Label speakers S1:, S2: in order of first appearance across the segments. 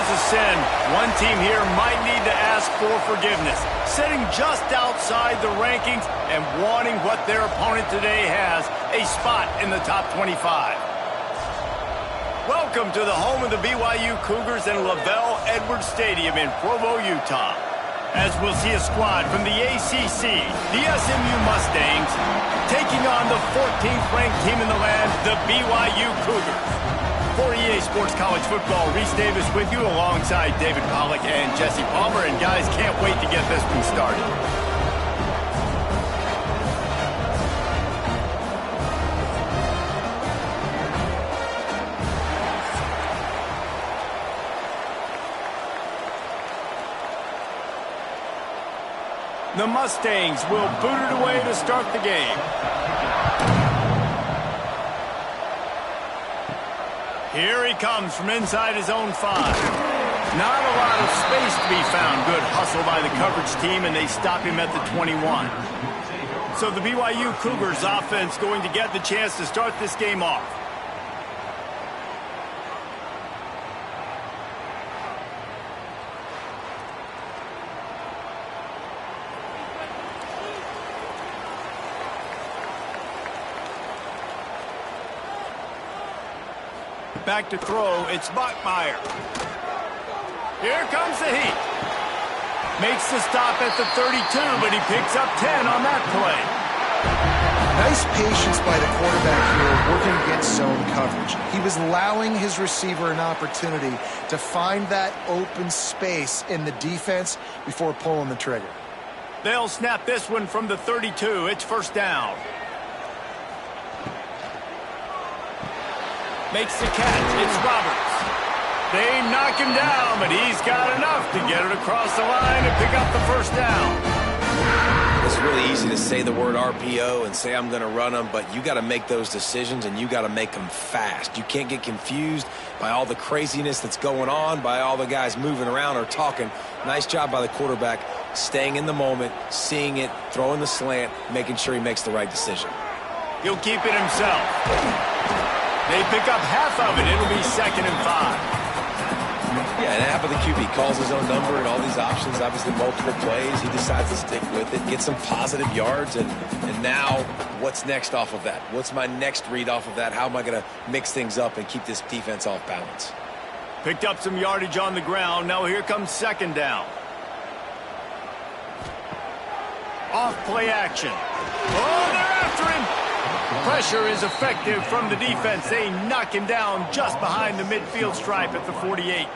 S1: was a sin. One team here might need to ask for forgiveness, sitting just outside the rankings and wanting what their opponent today has, a spot in the top 25. Welcome to the home of the BYU Cougars and Lavelle Edwards Stadium in Provo, Utah. As we'll see a squad from the ACC, the SMU Mustangs, taking on the 14th ranked team in the land, the BYU Cougars. For EA Sports College Football, Reese Davis with you alongside David Pollack and Jesse Palmer. And guys, can't wait to get this one started. The Mustangs will boot it away to start the game. Here he comes from inside his own 5. Not a lot of space to be found. Good hustle by the coverage team, and they stop him at the 21. So the BYU Cougars offense going to get the chance to start this game off. Back to throw, it's Bachmeier. Here comes the heat. Makes the stop at the 32, but he picks up 10 on that play.
S2: Nice patience by the quarterback here, working against zone coverage. He was allowing his receiver an opportunity to find that open space in the defense before pulling the trigger.
S1: They'll snap this one from the 32. It's first down. Makes the catch. It's Roberts. They knock him down, but he's got enough to get it across the line and pick up the first down.
S3: It's really easy to say the word RPO and say I'm going to run them, but you got to make those decisions, and you got to make them fast. You can't get confused by all the craziness that's going on, by all the guys moving around or talking. Nice job by the quarterback, staying in the moment, seeing it, throwing the slant, making sure he makes the right decision.
S1: He'll keep it himself. They pick up half of it. It'll be 2nd and 5.
S3: Yeah, and half of the QB calls his own number and all these options, obviously multiple plays. He decides to stick with it, get some positive yards, and now what's next off of that? What's my next read off of that? How am I going to mix things up and keep this defense off balance?
S1: Picked up some yardage on the ground. Now here comes 2nd down. Off play action. Oh, they're after him. Pressure is effective from the defense. They knock him down just behind the midfield stripe at the 48.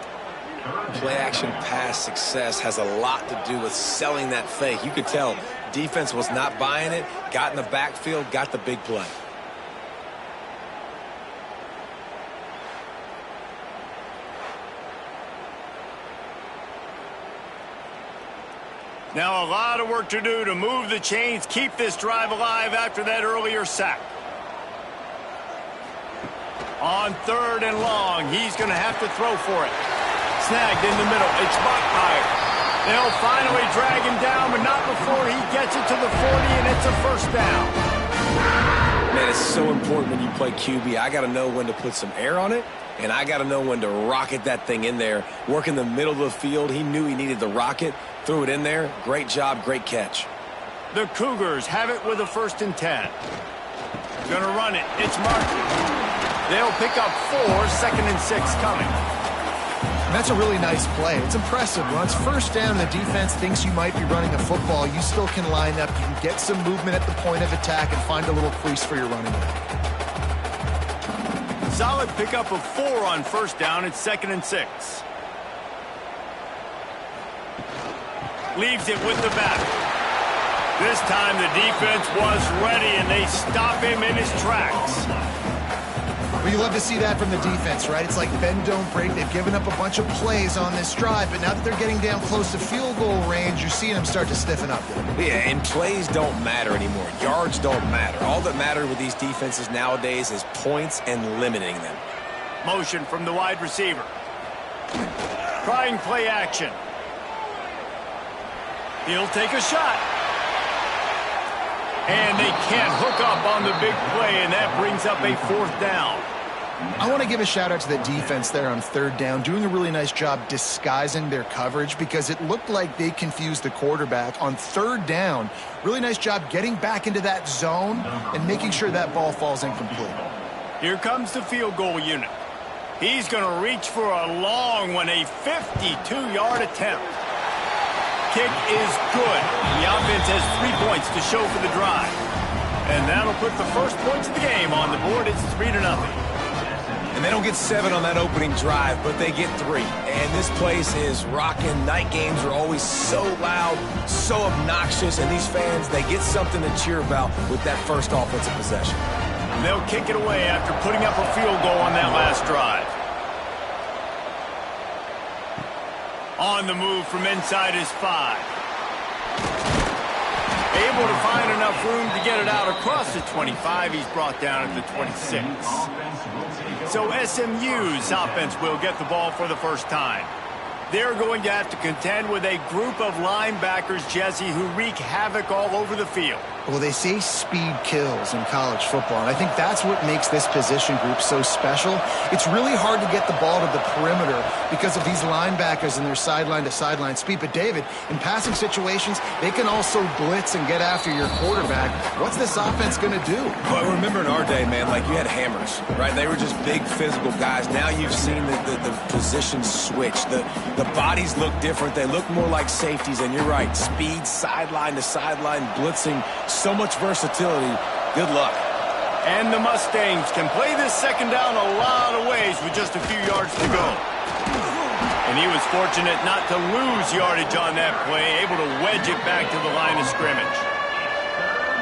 S3: Play-action pass success has a lot to do with selling that fake. You could tell defense was not buying it, got in the backfield, got the big play.
S1: Now a lot of work to do to move the chains, keep this drive alive after that earlier sack. On 3rd and long, he's going to have to throw for it. Snagged in the middle. It's Bachmeier. They'll finally drag him down, but not before he gets it to the 40, and it's a first down.
S3: Man, it's so important when you play QB. I got to know when to put some air on it, and I got to know when to rocket that thing in there. Work in the middle of the field. He knew he needed the rocket. Threw it in there. Great job, great catch.
S1: The Cougars have it with a 1st and 10. Gonna run it. It's Martin. They'll pick up 4, 2nd and 6 coming.
S2: And that's a really nice play. It's impressive. When it's first down and the defense thinks you might be running a football, you still can line up. You can get some movement at the point of attack and find a little crease for your running back.
S1: Solid pickup of 4 on 1st down. It's 2nd and 6. Leaves it with the back. This time the defense was ready, and they stop him in his tracks.
S2: Well, you love to see that from the defense, right? It's like bend, don't break. They've given up a bunch of plays on this drive, but now that they're getting down close to field goal range, you're seeing them start to stiffen up there.
S3: Yeah, and plays don't matter anymore. Yards don't matter. All that matters with these defenses nowadays is points and limiting them.
S1: Motion from the wide receiver. Trying play action. He'll take a shot. And they can't hook up on the big play, and that brings up a 4th down.
S2: I want to give a shout out to the defense there on third down, doing a really nice job disguising their coverage because it looked like they confused the quarterback on third down. Really nice job getting back into that zone and making sure that ball falls incomplete. Here comes the field goal unit. He's going to reach for a long one, a 52-yard attempt. Kick is good. The offense has 3 points to show for the drive. And that'll put the first points of the game on the board. It's 3-0.
S3: And they don't get 7 on that opening drive, but they get 3. And this place is rocking. Night games are always so loud, so obnoxious, and these fans, they get something to cheer about with that first offensive possession.
S1: They'll kick it away after putting up a field goal on that last drive. On the move from inside his 5. Able to find enough room to get it out across the 25. He's brought down at the 26. So SMU's offense will get the ball for the first time. They're going to have to contend with a group of linebackers, Jesse, who wreak havoc all over the field.
S2: Well, they say speed kills in college football, and I think that's what makes this position group so special. It's really hard to get the ball to the perimeter because of these linebackers and their sideline-to-sideline speed. But, David, in passing situations, they can also blitz and get after your quarterback. What's this offense going to do?
S3: Well, remember in our day, man, like you had hammers, right? They were just big physical guys. Now you've seen the positions switch. The bodies look different. They look more like safeties, and you're right. Speed, sideline-to-sideline, blitzing. So much versatility. Good luck.
S1: And the Mustangs can play this second down a lot of ways with just a few yards to go. And he was fortunate not to lose yardage on that play, able to wedge it back to the line of scrimmage.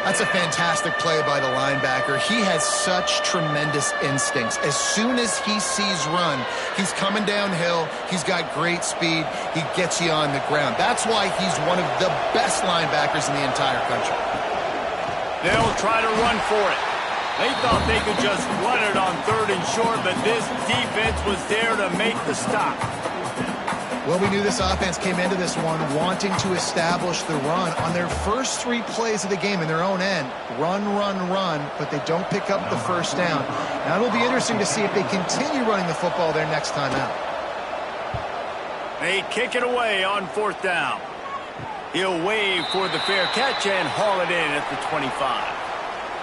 S2: That's a fantastic play by the linebacker. He has such tremendous instincts. As soon as he sees run, he's coming downhill. He's got great speed. He gets you on the ground. That's why he's one of the best linebackers in the entire country.
S1: They'll try to run for it. They thought they could just run it on 3rd and short, but this defense was there to make the stop.
S2: Well, we knew this offense came into this one wanting to establish the run on their first 3 plays of the game in their own end. Run, but they don't pick up the first down. Now it'll be interesting to see if they continue running the football their next time out.
S1: They kick it away on 4th down. He'll wave for the fair catch and haul it in at the 25.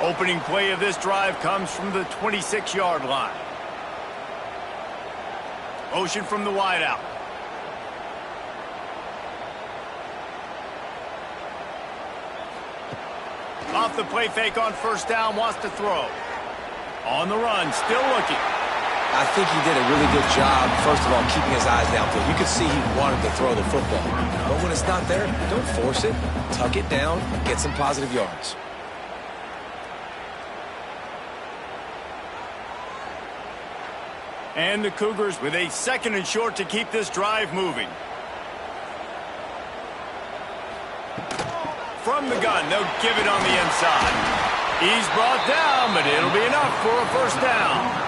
S1: Opening play of this drive comes from the 26-yard line. Motion from the wideout. Off the play fake on 1st down, wants to throw. On the run, still looking.
S3: I think he did a really good job, first of all, keeping his eyes downfield. You could see he wanted to throw the football. But when it's not there, don't force it. Tuck it down, get some positive yards.
S1: And the Cougars with a 2nd and short to keep this drive moving. From the gun, they'll give it on the inside. He's brought down, but it'll be enough for a first down.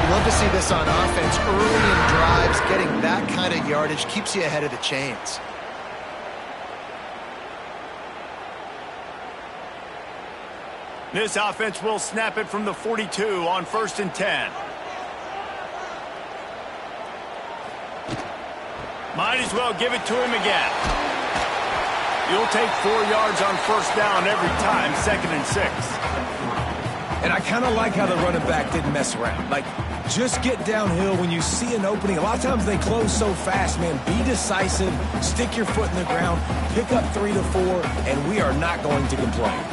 S2: We love to see this on offense. Early in drives, getting that kind of yardage keeps you ahead of the chains.
S1: This offense will snap it from the 42 on 1st and 10. Might as well give it to him again. You'll take 4 yards on 1st down every time, 2nd and 6.
S3: And I kind of like how the running back didn't mess around. Like, just get downhill when you see an opening. A lot of times they close so fast, man. Be decisive, stick your foot in the ground, pick up 3 to 4, and we are not going to complain.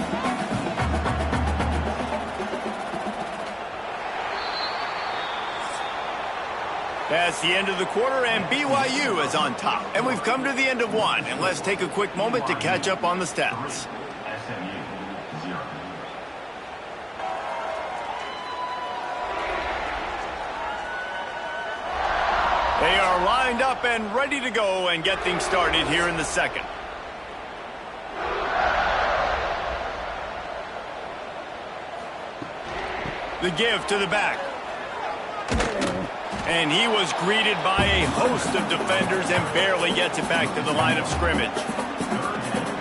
S1: That's the end of the quarter, and BYU is on top. And we've come to the end of one, and let's take a quick moment to catch up on the stats. They are lined up and ready to go and get things started here in the second. The give to the back. And he was greeted by a host of defenders and barely gets it back to the line of scrimmage.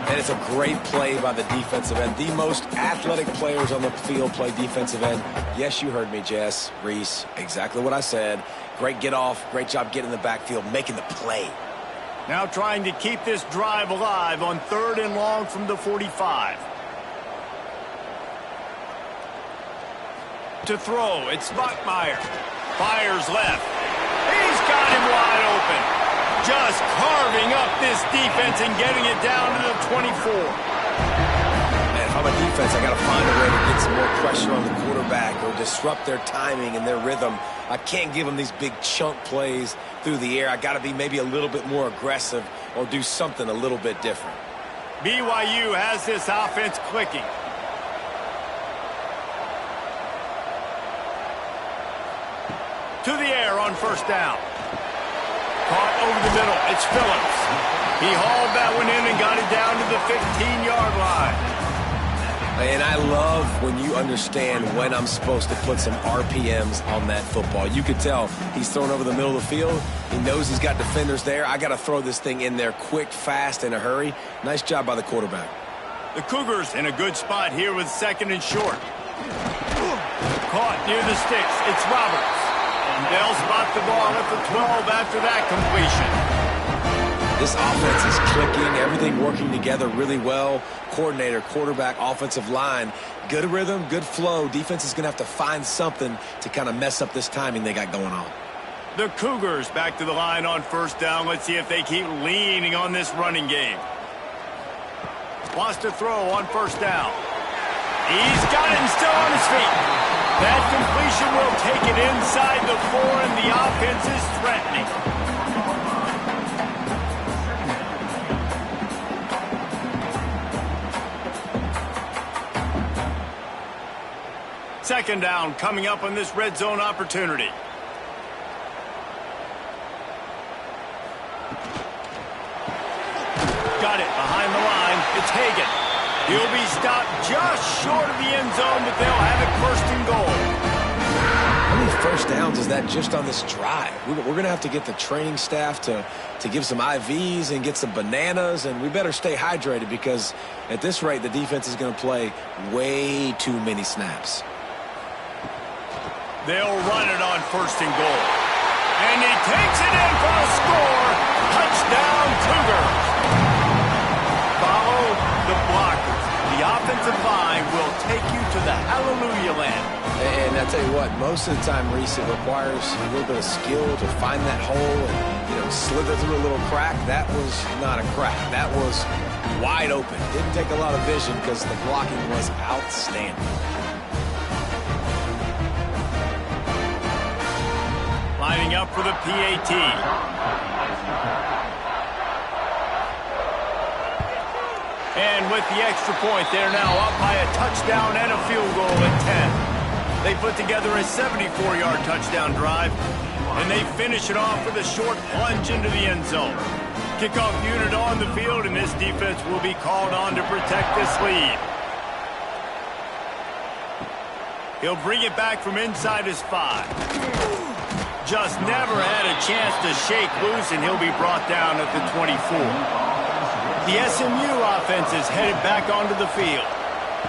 S3: And it's a great play by the defensive end. The most athletic players on the field play defensive end. Yes, you heard me, Jess, Reese. Exactly what I said. Great get off. Great job getting in the backfield, making the play.
S1: Now trying to keep this drive alive on 3rd and long from the 45. To throw, it's Bachmeier. Fires left. He's got him wide open. Just carving up this defense and getting it down to the 24.
S3: Man, if I'm a defense, I got to find a way to get some more pressure on the quarterback or disrupt their timing and their rhythm. I can't give them these big chunk plays through the air. I got to be maybe a little bit more aggressive or do something a little bit different.
S1: BYU has this offense clicking. To the air on 1st down. Caught over the middle. It's Phillips. He hauled that one in and got it down to the 15-yard line.
S3: And I love when you understand when I'm supposed to put some RPMs on that football. You could tell he's thrown over the middle of the field. He knows he's got defenders there. I got to throw this thing in there quick, fast, in a hurry. Nice job by the quarterback.
S1: The Cougars in a good spot here with 2nd and short. Caught near the sticks. It's Roberts. They'll spot the ball at the 12 after that completion.
S3: This offense is clicking, everything working together really well. Coordinator, quarterback, offensive line, good rhythm, good flow. Defense is going to have to find something to kind of mess up this timing they got going on.
S1: The Cougars back to the line on 1st down. Let's see if they keep leaning on this running game. Wants to throw on 1st down. He's got it and still on his feet. That completion will take it inside the 4, and the offense is threatening. Second down coming up on this red zone opportunity. Got it behind the line. It's Hagan. He'll be stopped just short of the end zone, but they'll have it 1st and goal.
S3: How many 1st downs is that just on this drive? We're going to have to get the training staff to give some IVs and get some bananas, and we better stay hydrated because at this rate, the defense is going to play way too many snaps.
S1: They'll run it on 1st and goal. And he takes it in for a score. Touchdown, Cougars. Follow the blockers. The offensive line will take you to the hallelujah land.
S3: And I tell you what, most of the time, Reese, it requires a little bit of skill to find that hole and, slither through a little crack. That was not a crack. That was wide open. Didn't take a lot of vision because the blocking was outstanding.
S1: Lining up for the PAT. And with the extra point, they're now up by a touchdown and a field goal at 10. They put together a 74-yard touchdown drive, and they finish it off with a short plunge into the end zone. Kickoff unit on the field, and this defense will be called on to protect this lead. He'll bring it back from inside his 5. Just never had a chance to shake loose, and he'll be brought down at the 24. The SMU offense is headed back onto the field.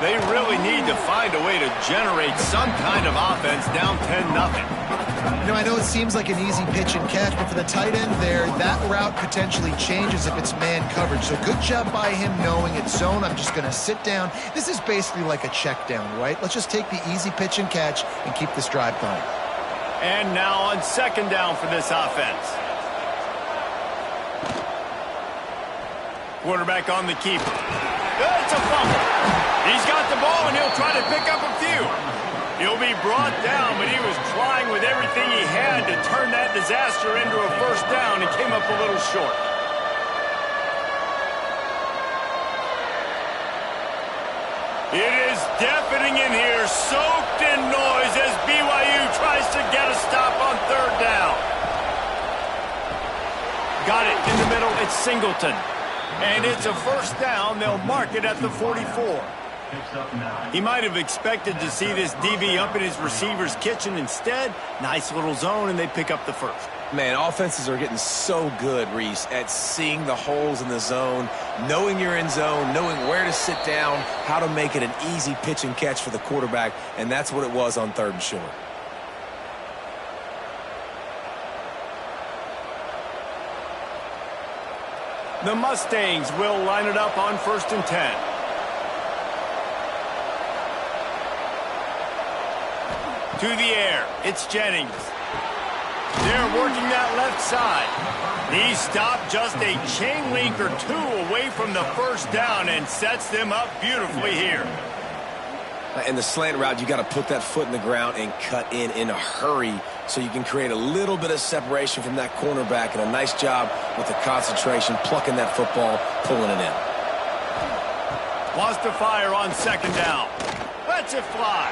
S1: They really need to find a way to generate some kind of offense down 10-0.
S2: I know it seems like an easy pitch and catch, but for the tight end there, that route potentially changes if it's man coverage. So good job by him knowing it's zone. I'm just going to sit down. This is basically like a check down, right? Let's just take the easy pitch and catch and keep this drive going.
S1: And now on 2nd down for this offense. Quarterback on the keeper. It's a fumble. He's got the ball, and he'll try to pick up a few. He'll be brought down, but he was trying with everything he had to turn that disaster into a 1st down and came up a little short. It is deafening in here, soaked in noise as BYU tries to get a stop on 3rd down. Got it in the middle. It's Singleton. And it's a 1st down. They'll mark it at the 44. He might have expected to see this DB up in his receiver's kitchen. Instead, nice little zone, and they pick up the 1st.
S3: Man, offenses are getting so good, Reese, at seeing the holes in the zone, knowing you're in zone, knowing where to sit down, how to make it an easy pitch and catch for the quarterback, and that's what it was on 3rd and short.
S1: The Mustangs will line it up on 1st and 10. To the air, it's Jennings. They're working that left side. He stopped just a chain link or 2 away from the 1st down and sets them up beautifully here.
S3: In the slant route, you got to put that foot in the ground and cut in a hurry so you can create a little bit of separation from that cornerback, and a nice job with the concentration, plucking that football, pulling it in.
S1: Wants to fire on 2nd down. Lets it fly.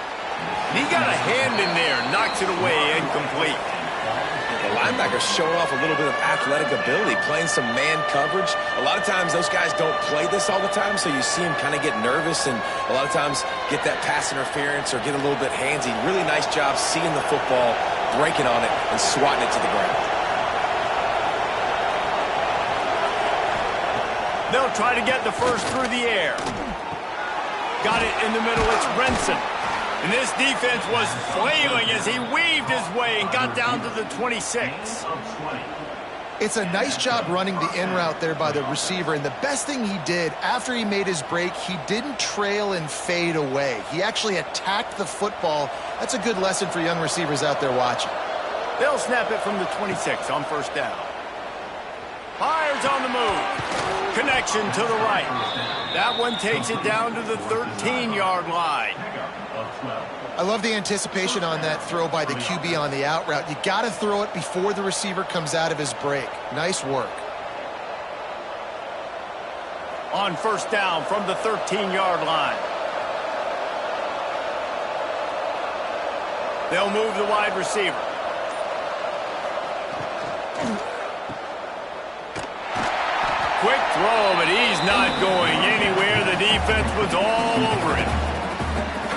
S1: He got a hand in there, knocks it away, incomplete.
S3: The linebacker's showing off a little bit of athletic ability, playing some man coverage. A lot of times those guys don't play this all the time, so you see him kind of get nervous and a lot of times get that pass interference or get a little bit handsy. Really nice job seeing the football, breaking on it, and swatting it to the ground.
S1: They'll try to get the 1st through the air. Got it in the middle, it's Brenson. And this defense was flailing as he weaved his way and got down to the 26.
S2: It's a nice job running the in route there by the receiver, and the best thing he did after he made his break, he didn't trail and fade away. He actually attacked the football. That's a good lesson for young receivers out there watching.
S1: They'll snap it from the 26 on 1st down. Fires on the move. Connection to the right. That one takes it down to the 13-yard line.
S2: I love the anticipation on that throw by the QB on the out route. You got to throw it before the receiver comes out of his break. Nice work.
S1: On 1st down from the 13-yard line. They'll move the wide receiver. Quick throw, but he's not going anywhere. The defense was all over him.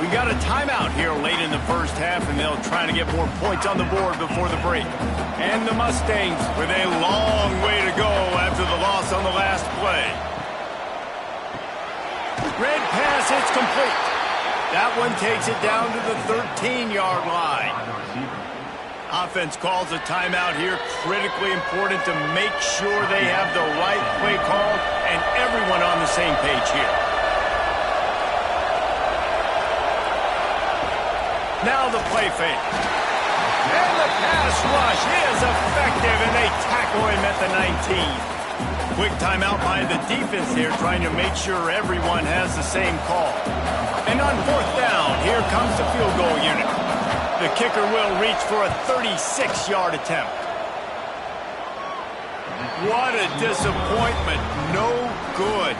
S1: We got a timeout here late in the 1st half, and they'll try to get more points on the board before the break. And the Mustangs with a long way to go after the loss on the last play. Red pass, it's complete. That one takes it down to the 13-yard line. Offense calls a timeout here. Critically important to make sure they have the right play called and everyone on the same page here. Now the play fake. And the pass rush is effective, and they tackle him at the 19. Quick timeout by the defense here, trying to make sure everyone has the same call. And on 4th down, here comes the field goal unit. The kicker will reach for a 36-yard attempt. What a disappointment. No good.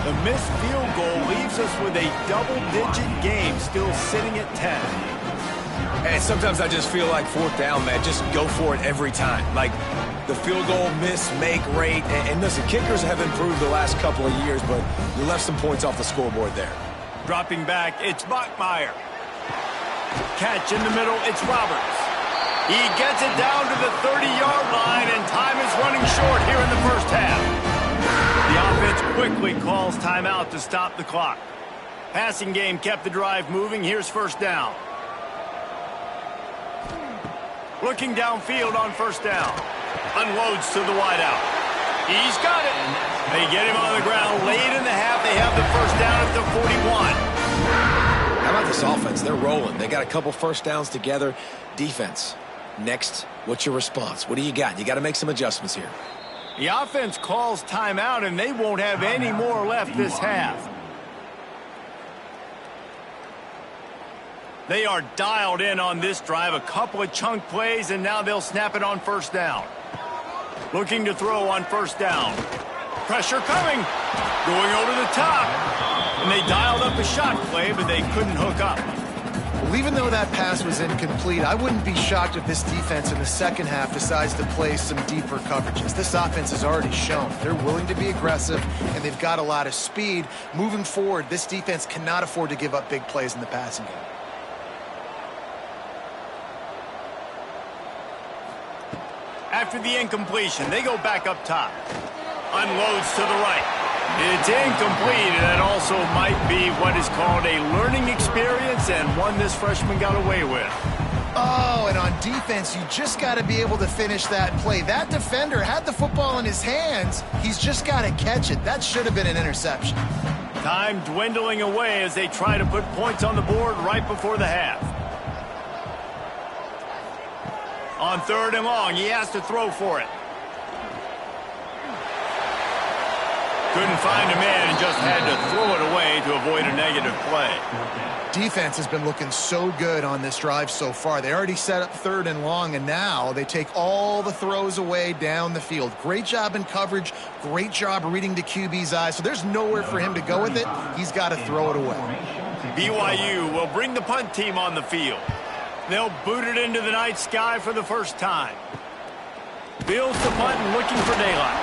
S1: The missed field goal leaves us with a double-digit game, still sitting at 10.
S3: And sometimes I just feel like 4th down, man, just go for it every time. Like the field goal miss, make rate. And listen, kickers have improved the last couple of years, but you left some points off the scoreboard there.
S1: Dropping back, it's Bachmeier. Catch in the middle, it's Roberts. He gets it down to the 30-yard line, and time is running short here in the 1st half. The offense quickly calls timeout to stop the clock. Passing game kept the drive moving. Here's 1st down. Looking downfield on 1st down. Unloads to the wideout. He's got it. They get him on the ground late in the half. They have the 1st down at the 41.
S3: How about this offense? They're rolling. They got a couple 1st downs together. Defense. Next, what's your response? What do you got? You got to make some adjustments here.
S1: The offense calls timeout, and they won't have any more left this half. They are dialed in on this drive. A couple of chunk plays, and now they'll snap it on 1st down. Looking to throw on 1st down. Pressure coming. Going over the top. And they dialed up a shot play, but they couldn't hook up.
S2: Well, even though that pass was incomplete, I wouldn't be shocked if this defense in the 2nd half decides to play some deeper coverages. This offense has already shown they're willing to be aggressive, and they've got a lot of speed. Moving forward, this defense cannot afford to give up big plays in the passing game.
S1: After the incompletion, they go back up top. Unloads to the right. It's incomplete, and that also might be what is called a learning experience and one this freshman got away with.
S2: Oh, and on defense, you just got to be able to finish that play. That defender had the football in his hands. He's just got to catch it. That should have been an interception.
S1: Time dwindling away as they try to put points on the board right before the half. On 3rd and long, he has to throw for it. Couldn't find a man and just had to throw it away to avoid a negative play.
S2: Defense has been looking so good on this drive so far. They already set up 3rd and long, and now they take all the throws away down the field. Great job in coverage. Great job reading the QB's eyes. So there's nowhere for him to go with it. He's got to throw it away.
S1: BYU will bring the punt team on the field. They'll boot it into the night sky for the first time. Fields the punt and looking for daylight.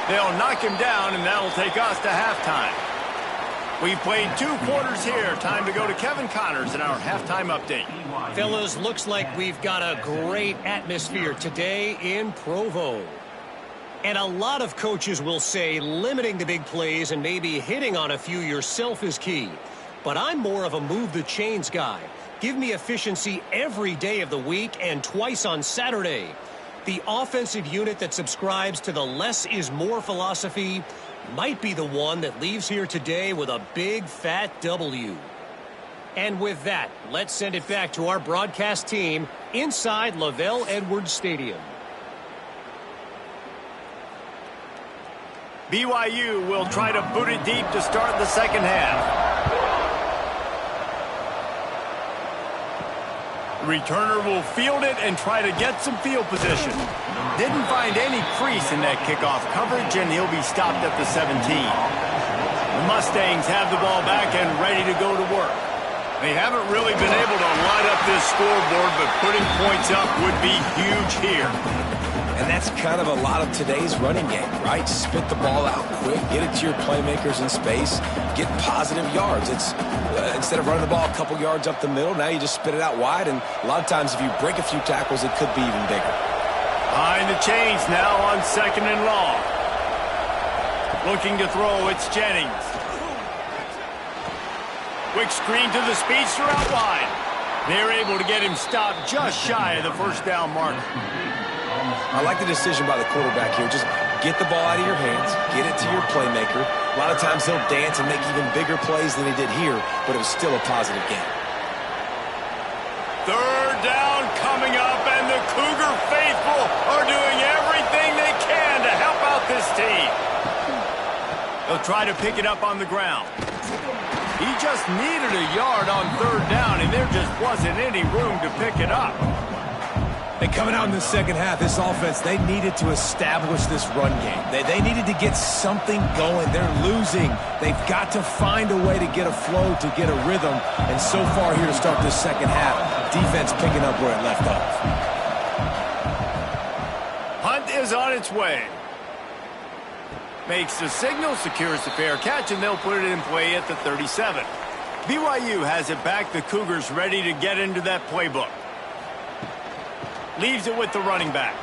S1: They'll knock him down, and that'll take us to halftime. We've played 2 quarters here. Time to go to Kevin Connors in our halftime update.
S4: Fellas, looks like we've got a great atmosphere today in Provo. And a lot of coaches will say limiting the big plays and maybe hitting on a few yourself is key. But I'm more of a move the chains guy. Give me efficiency every day of the week and twice on Saturday. The offensive unit that subscribes to the less is more philosophy might be the one that leaves here today with a big fat W. And with that, let's send it back to our broadcast team inside Lavelle Edwards Stadium.
S1: BYU will try to boot it deep to start the second half. The returner will field it and try to get some field position. Didn't find any crease in that kickoff coverage, and he'll be stopped at the 17. The Mustangs have the ball back and ready to go to work. They haven't really been able to light up this scoreboard, but putting points up would be huge here.
S3: And that's kind of a lot of today's running game, right? Spit the ball out quick, get it to your playmakers in space, get positive yards. It's instead of running the ball a couple yards up the middle, now you just spit it out wide, and a lot of times if you break a few tackles, it could be even bigger.
S1: Behind the chains now on 2nd and long. Looking to throw, it's Jennings. Quick screen to the speedster out wide. They're able to get him stopped just shy of the first down marker.
S3: I like the decision by the quarterback here. Just get the ball out of your hands, get it to your playmaker. A lot of times he'll dance and make even bigger plays than he did here, but it was still a positive game.
S1: 3rd down coming up, and the Cougar faithful are doing everything they can to help out this team. They'll try to pick it up on the ground. He just needed a yard on 3rd down, and there just wasn't any room to pick it up.
S3: And coming out in the second half, this offense, they needed to establish this run game. They needed to get something going. They're losing. They've got to find a way to get a flow, to get a rhythm. And so far here to start this second half, defense picking up where it left off.
S1: Hunt is on its way. Makes the signal, secures the fair catch, and they'll put it in play at the 37. BYU has it back. The Cougars ready to get into that playbook. Leaves it with the running back.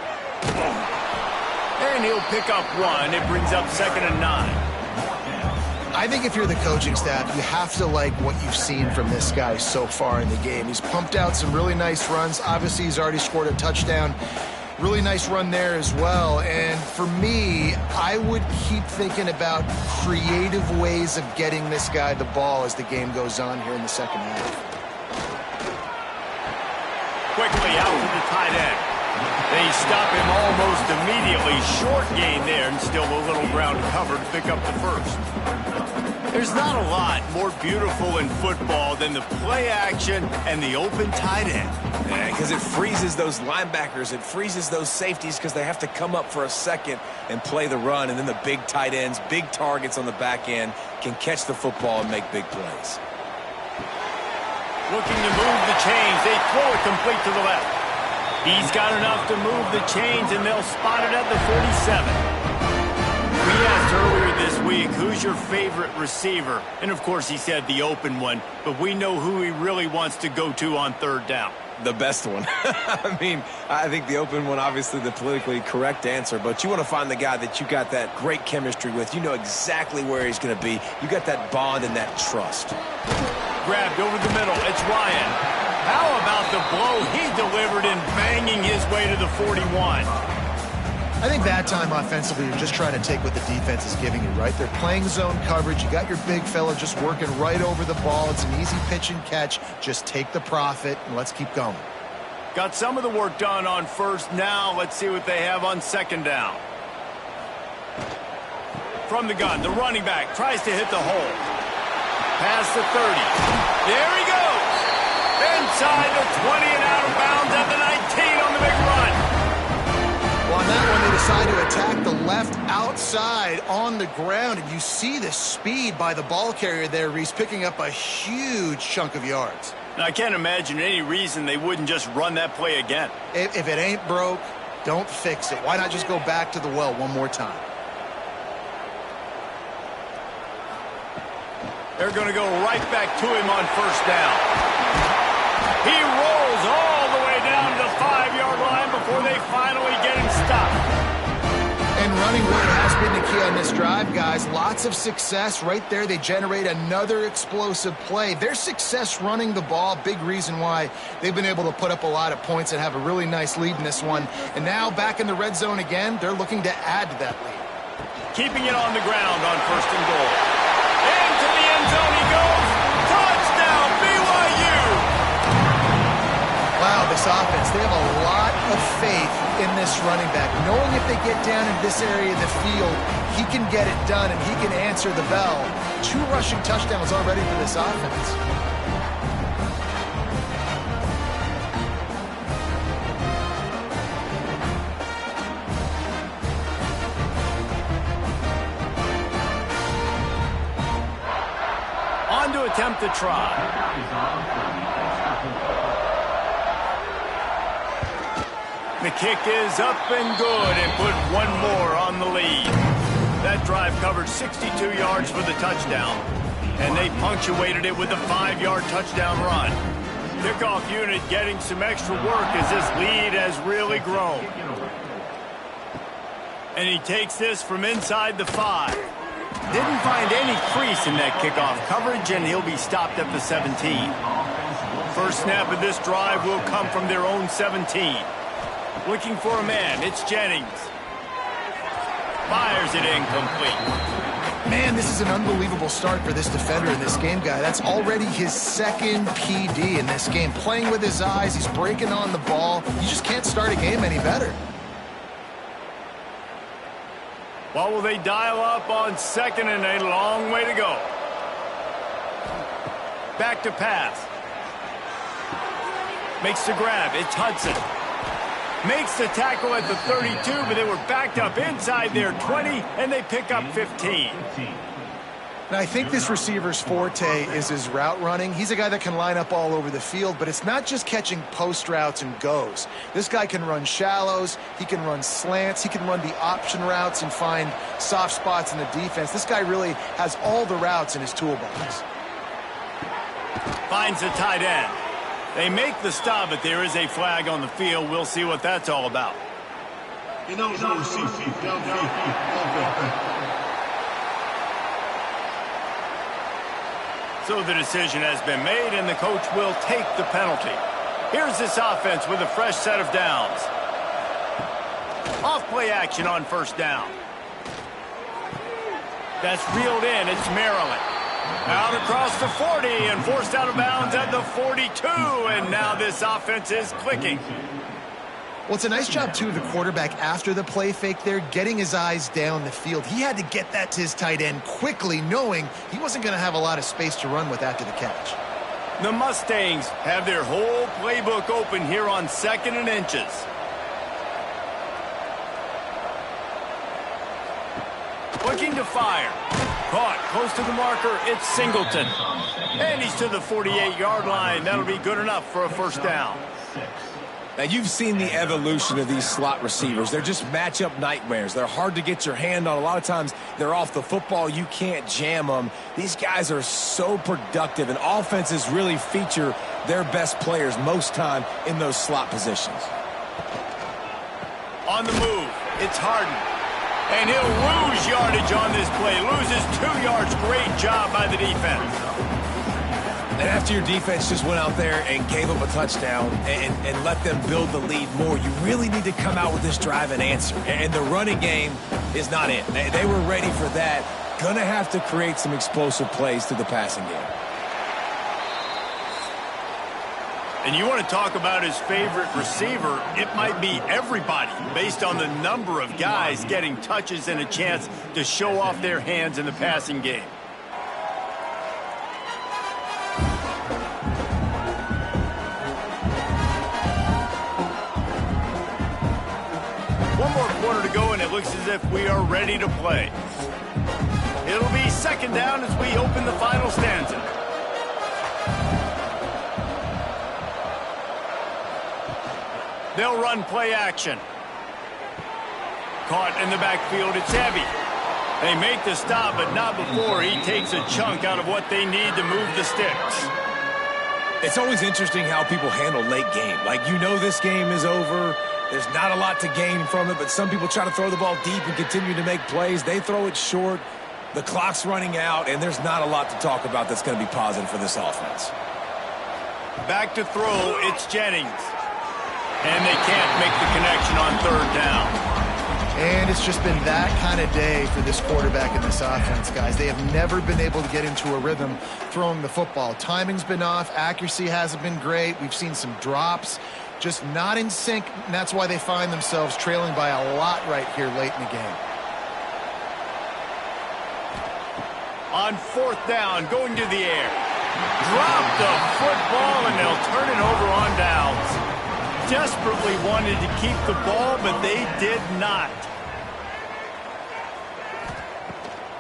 S1: And he'll pick up 1. It brings up 2nd and 9.
S2: I think if you're the coaching staff, you have to like what you've seen from this guy so far in the game. He's pumped out some really nice runs. Obviously, he's already scored a touchdown. Really nice run there as well. And for me, I would keep thinking about creative ways of getting this guy the ball as the game goes on here in the second half.
S1: Quickly out to the tight end. They stop him almost immediately. Short gain there, and still a little ground covered to pick up the first. There's not a lot more beautiful in football than the play action and the open tight end.
S3: Because it freezes those linebackers. It freezes those safeties because they have to come up for a second and play the run. And then the big tight ends, big targets on the back end can catch the football and make big plays.
S1: Looking to move the chains. They throw it complete to the left. He's got enough to move the chains, and they'll spot it at the 47. We asked earlier this week, who's your favorite receiver? And, of course, he said the open one, but we know who he really wants to go to on third down.
S3: The best one. I mean, I think the open one, obviously the politically correct answer, but you want to find the guy that you got that great chemistry with. You know exactly where he's going to be. You got that bond and that trust.
S1: Grabbed over the middle. It's Ryan. How about the blow he delivered in banging his way to the 41?
S2: I think that time offensively, you're just trying to take what the defense is giving you, right? They're playing zone coverage. You got your big fella just working right over the ball. It's an easy pitch and catch. Just take the profit, and let's keep going.
S1: Got some of the work done on first. Now let's see what they have on second down. From the gun, the running back tries to hit the hole. Past the 30. There he goes. Inside the 20 and out of bounds at the 19 on the big run.
S2: Well, on that one, they decide to attack the left outside on the ground, and you see the speed by the ball carrier there, Reese, picking up a huge chunk of yards.
S1: Now, I can't imagine any reason they wouldn't just run that play again.
S2: If it ain't broke, don't fix it. Why not just go back to the well one more time?
S1: They're going to go right back to him on first down. He rolls all the way down to the 5-yard line before they finally get him stopped.
S2: And running really has been the key on this drive, guys. Lots of success right there. They generate another explosive play. Their success running the ball, big reason why they've been able to put up a lot of points and have a really nice lead in this one. And now back in the red zone again, they're looking to add to that lead.
S1: Keeping it on the ground on first and goal. Into the end zone he goes. Touchdown, BYU!
S2: Wow, this offense, they have a lot of faith in this running back. Knowing if they get down in this area of the field, he can get it done and he can answer the bell. 2 rushing touchdowns already for this offense.
S1: On to attempt the try. The kick is up and good and put one more on the lead. That drive covered 62 yards for the touchdown, and they punctuated it with a 5-yard touchdown run. Kickoff unit getting some extra work as this lead has really grown. And he takes this from inside the 5. Didn't find any crease in that kickoff coverage, and he'll be stopped at the 17. First snap of this drive will come from their own 17. Looking for a man, it's Jennings. Fires it incomplete.
S2: Man, this is an unbelievable start for this defender in this game, guy. That's already his second PD in this game. Playing with his eyes, he's breaking on the ball. You just can't start a game any better.
S1: What will they dial up on second and a long way to go? Back to pass. Makes the grab. It's Hudson. Makes the tackle at the 32, but they were backed up inside their 20, and they pick up 15.
S2: Now, I think this receiver's forte is his route running. He's a guy that can line up all over the field, but it's not just catching post routes and goes. This guy can run shallows, he can run slants, he can run the option routes and find soft spots in the defense. This guy really has all the routes in his toolbox.
S1: Finds the tight end. They make the stop, but there is a flag on the field. We'll see what that's all about. So the decision has been made, and the coach will take the penalty. Here's this offense with a fresh set of downs. Off-play action on first down. That's reeled in. It's Maryland. Out across the 40 and forced out of bounds at the 42, and now this offense is clicking.
S2: Well, it's a nice job, too, of the quarterback after the play fake there, getting his eyes down the field. He had to get that to his tight end quickly, knowing he wasn't going to have a lot of space to run with after the catch.
S1: The Mustangs have their whole playbook open here on 2nd and inches. Looking to fire. Caught close to the marker. It's Singleton. And he's to the 48-yard line. That'll be good enough for a first down.
S3: Now, you've seen the evolution of these slot receivers. They're just matchup nightmares. They're hard to get your hand on. A lot of times, they're off the football. You can't jam them. These guys are so productive, and offenses really feature their best players most time in those slot positions.
S1: On the move, it's Harden. And he'll lose yardage on this play. Loses 2 yards. Great job by the defense.
S3: And after your defense just went out there and gave up a touchdown and let them build the lead more, you really need to come out with this drive and answer. And the running game is not it. They were ready for that. Gonna have to create some explosive plays through the passing game.
S1: And you want to talk about his favorite receiver, it might be everybody based on the number of guys getting touches and a chance to show off their hands in the passing game. One more quarter to go, and it looks as if we are ready to play. It'll be second down as we open the final stanza. They'll run play action. Caught in the backfield, it's heavy. They make the stop, but not before he takes a chunk out of what they need to move the sticks.
S3: It's always interesting how people handle late game. Like, you know this game is over. There's not a lot to gain from it, but some people try to throw the ball deep and continue to make plays. They throw it short. The clock's running out, and there's not a lot to talk about that's going to be positive for this offense.
S1: Back to throw, it's Jennings. And they can't make the connection on third down.
S2: And it's just been that kind of day for this quarterback in this offense, guys. They have never been able to get into a rhythm throwing the football. Timing's been off. Accuracy hasn't been great. We've seen some drops. Just not in sync, and that's why they find themselves trailing by a lot right here late in the game.
S1: On fourth down, going to the air. Drop the football, and they'll turn it over on downs. Desperately wanted to keep the ball, but they did not.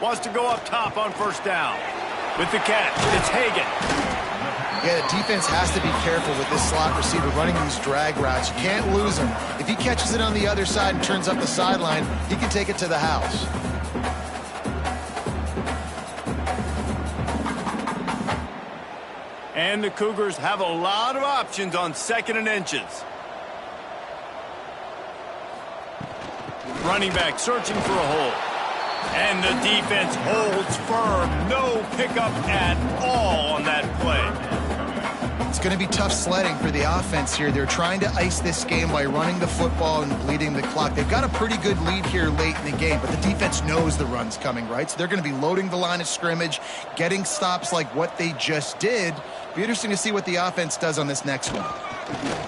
S1: Wants to go up top on first down. With the catch, it's Hagan.
S2: Yeah, the defense has to be careful with this slot receiver running these drag routes. You can't lose him. If he catches it on the other side and turns up the sideline, he can take it to the house.
S1: And the Cougars have a lot of options on second and inches. Running back searching for a hole. And the defense holds firm. No pickup at all on that play.
S2: It's going to be tough sledding for the offense here. They're trying to ice this game by running the football and bleeding the clock. They've got a pretty good lead here late in the game, but the defense knows the run's coming, right? So they're going to be loading the line of scrimmage, getting stops like what they just did. Be interesting to see what the offense does on this next one.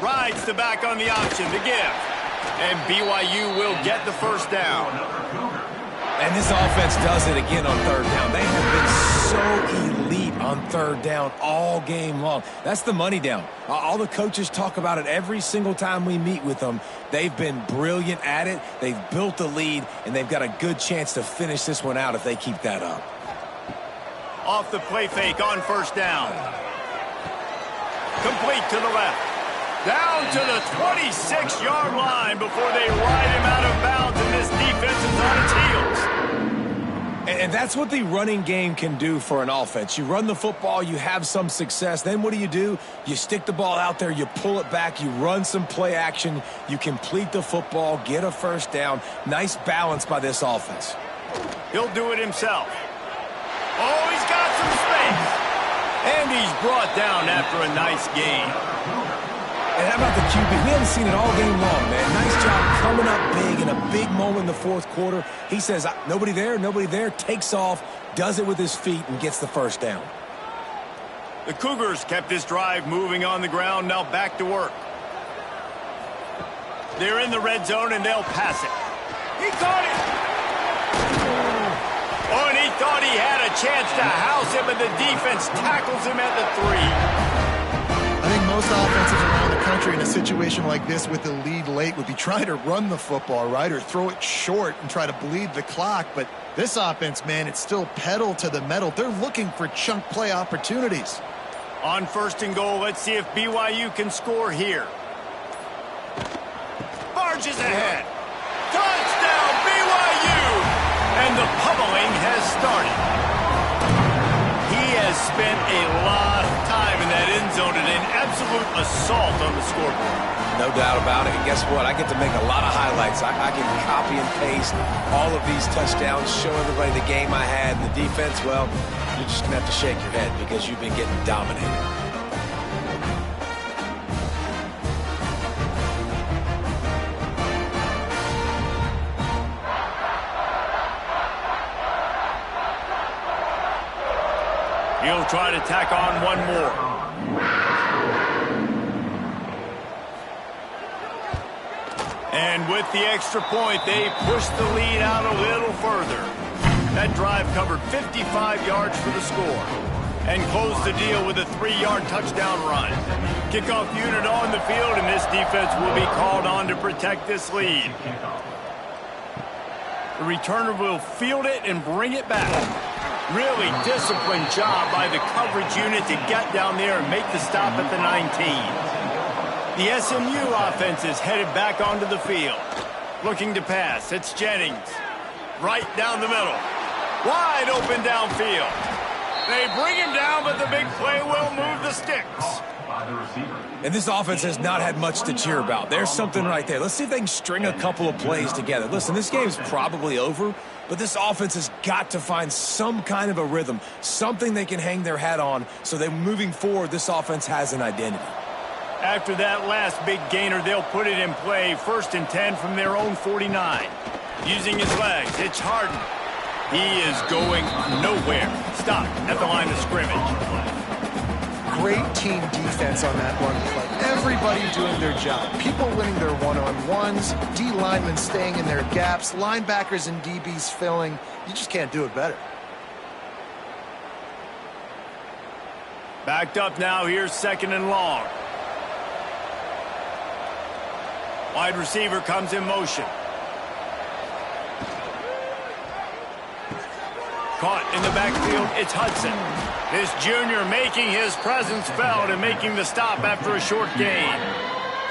S1: Rides the back on the option, the give. And BYU will get the first down.
S3: And this offense does it again on third down. They have been so elite on third down all game long. That's the money down. All the coaches talk about it every single time we meet with them. They've been brilliant at it. They've built the lead, and they've got a good chance to finish this one out if they keep that up.
S1: Off the play fake on first down. Complete to the left. Down to the 26-yard line before they ride him out of bounds, and this defense is on its heels.
S3: And that's what the running game can do for an offense. You run the football, you have some success. Then what do? You stick the ball out there, you pull it back, you run some play action, you complete the football, get a first down. Nice balance by this offense.
S1: He'll do it himself. Oh, he's got some space. And he's brought down after a nice gain.
S3: And how about the QB? We haven't seen it all game long, man. Nice job coming up big in a big moment in the fourth quarter. He says, nobody there, takes off, does it with his feet, and gets the first down.
S1: The Cougars kept this drive moving on the ground, now back to work. They're in the red zone, and they'll pass it. He caught it! Oh, and he thought he had a chance to house him, and the defense tackles him at the 3.
S2: I think most offenses around the country in a situation like this with the lead late would be trying to run the football, right, or throw it short and try to bleed the clock. But this offense, man, it's still pedal to the metal. They're looking for chunk play opportunities.
S1: On first and goal, let's see if BYU can score here. Forges ahead. Touchdown, BYU! And the pummeling has started. He has spent a lot of time in that end zone and an absolute assault on the scoreboard.
S3: No doubt about it. And guess what? I get to make a lot of highlights. I can copy and paste all of these touchdowns, show everybody the game I had. And the defense, well, you're just going to have to shake your head because you've been getting dominated.
S1: He'll try to tack on one more. And with the extra point, they push the lead out a little further. That drive covered 55 yards for the score and closed the deal with a 3-yard touchdown run. Kickoff unit on the field, and this defense will be called on to protect this lead. The returner will field it and bring it back. Really disciplined job by the coverage unit to get down there and make the stop at the 19. The SMU offense is headed back onto the field. Looking to pass. It's Jennings. Right down the middle. Wide open downfield. They bring him down, but the big play will move the sticks.
S3: And this offense has not had much to cheer about. There's something right there. Let's see if they can string a couple of plays together. Listen, this game's probably over, but this offense has got to find some kind of a rhythm, something they can hang their hat on so that moving forward, this offense has an identity.
S1: After that last big gainer, they'll put it in play. 1st and 10 from their own 49. Using his legs, it's Harden. He is going nowhere. Stopped at the line of scrimmage.
S2: Great team defense on that run play. Everybody doing their job. People winning their one-on-ones, D linemen staying in their gaps, linebackers and DBs filling. You just can't do it better.
S1: Backed up now. Here's 2nd and long. Wide receiver comes in motion. Caught in the backfield, it's Hudson. This junior making his presence felt and making the stop after a short gain.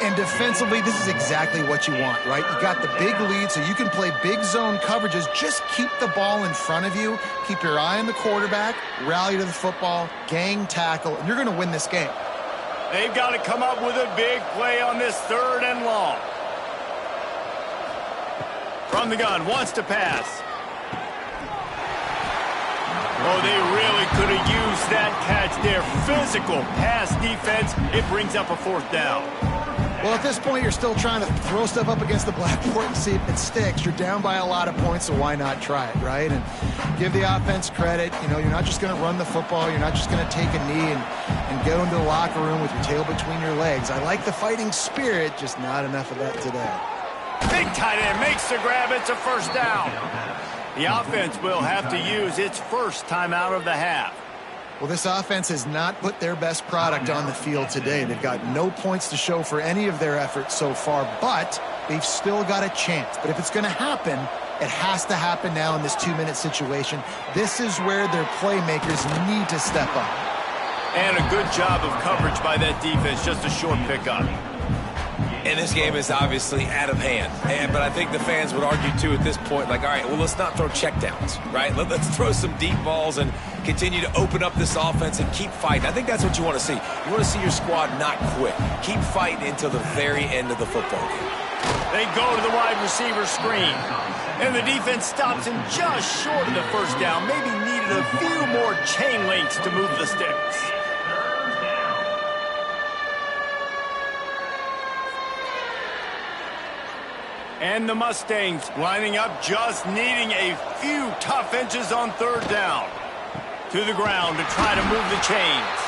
S2: And defensively, this is exactly what you want, right? You got the big lead, so you can play big zone coverages. Just keep the ball in front of you. Keep your eye on the quarterback, rally to the football, gang tackle, and you're going to win this game.
S1: They've got to come up with a big play on this 3rd and long. From the gun, wants to pass. Oh, they really could have used that catch there. Physical pass defense. It brings up a 4th down.
S2: Well, at this point, you're still trying to throw stuff up against the blackboard and see if it sticks. You're down by a lot of points, so why not try it, right? And give the offense credit. You know, you're not just going to run the football. You're not just going to take a knee and go into the locker room with your tail between your legs. I like the fighting spirit, just not enough of that today.
S1: Big tight end makes the grab. It's a 1st down. The offense will have to use its first timeout of the half.
S2: Well, this offense has not put their best product on the field today. They've got no points to show for any of their efforts so far, but they've still got a chance. But if it's going to happen, it has to happen now in this 2-minute situation. This is where their playmakers need to step up.
S1: And a good job of coverage by that defense. Just a short pickup.
S3: And this game is obviously out of hand. But I think the fans would argue, too, at this point, like, all right, well, let's not throw checkdowns, right? Let's throw some deep balls and continue to open up this offense and keep fighting. I think that's what you want to see. You want to see your squad not quit. Keep fighting until the very end of the football game.
S1: They go to the wide receiver screen. And the defense stops him just short of the 1st down. Maybe needed a few more chain links to move the sticks. And the Mustangs lining up, just needing a few tough inches on 3rd down. To the ground to try to move the chains.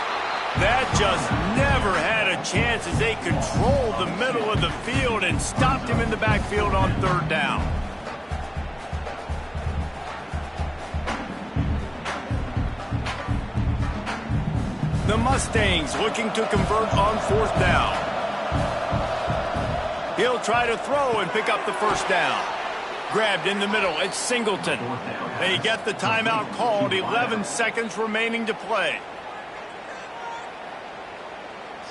S1: That just never had a chance as they controlled the middle of the field and stopped him in the backfield on 3rd down. The Mustangs looking to convert on 4th down. He'll try to throw and pick up the 1st down. Grabbed in the middle, it's Singleton. They get the timeout called, 11 seconds remaining to play.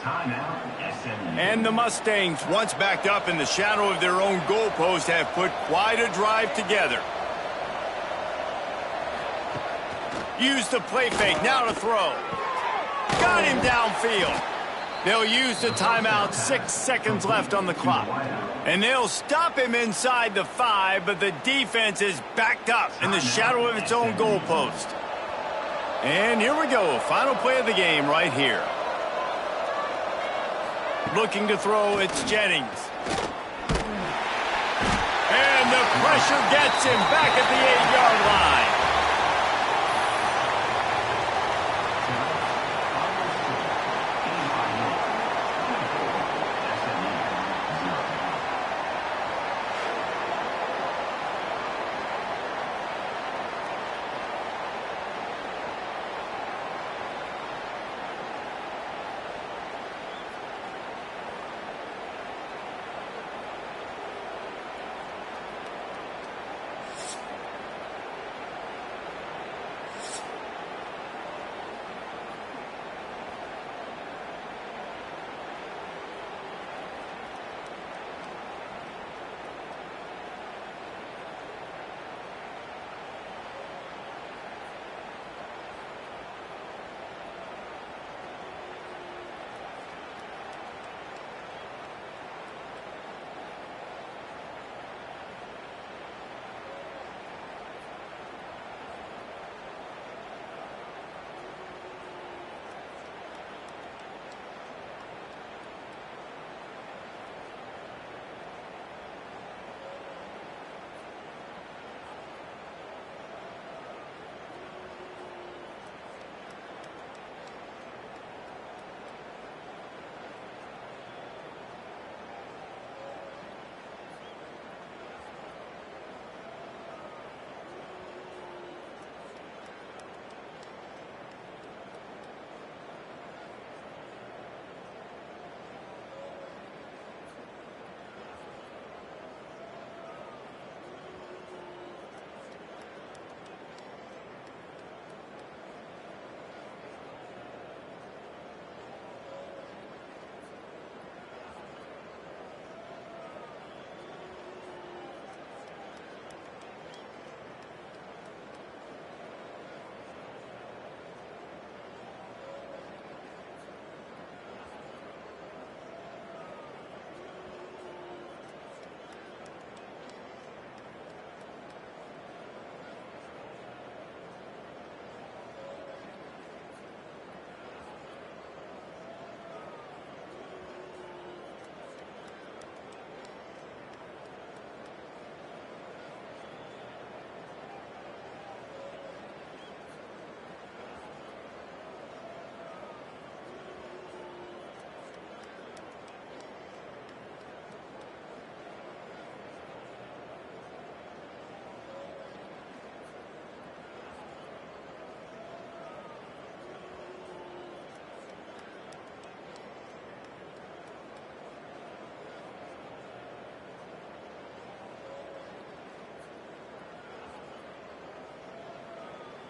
S5: Timeout, SMU.
S1: And the Mustangs, once backed up in the shadow of their own goalpost, have put quite a drive together. Use the play fake, now to throw. Got him downfield. They'll use the timeout, 6 seconds left on the clock. And they'll stop him inside the 5, but the defense is backed up in the shadow of its own goalpost. And here we go, final play of the game right here. Looking to throw, it's Jennings. And the pressure gets him back at the 8-yard line.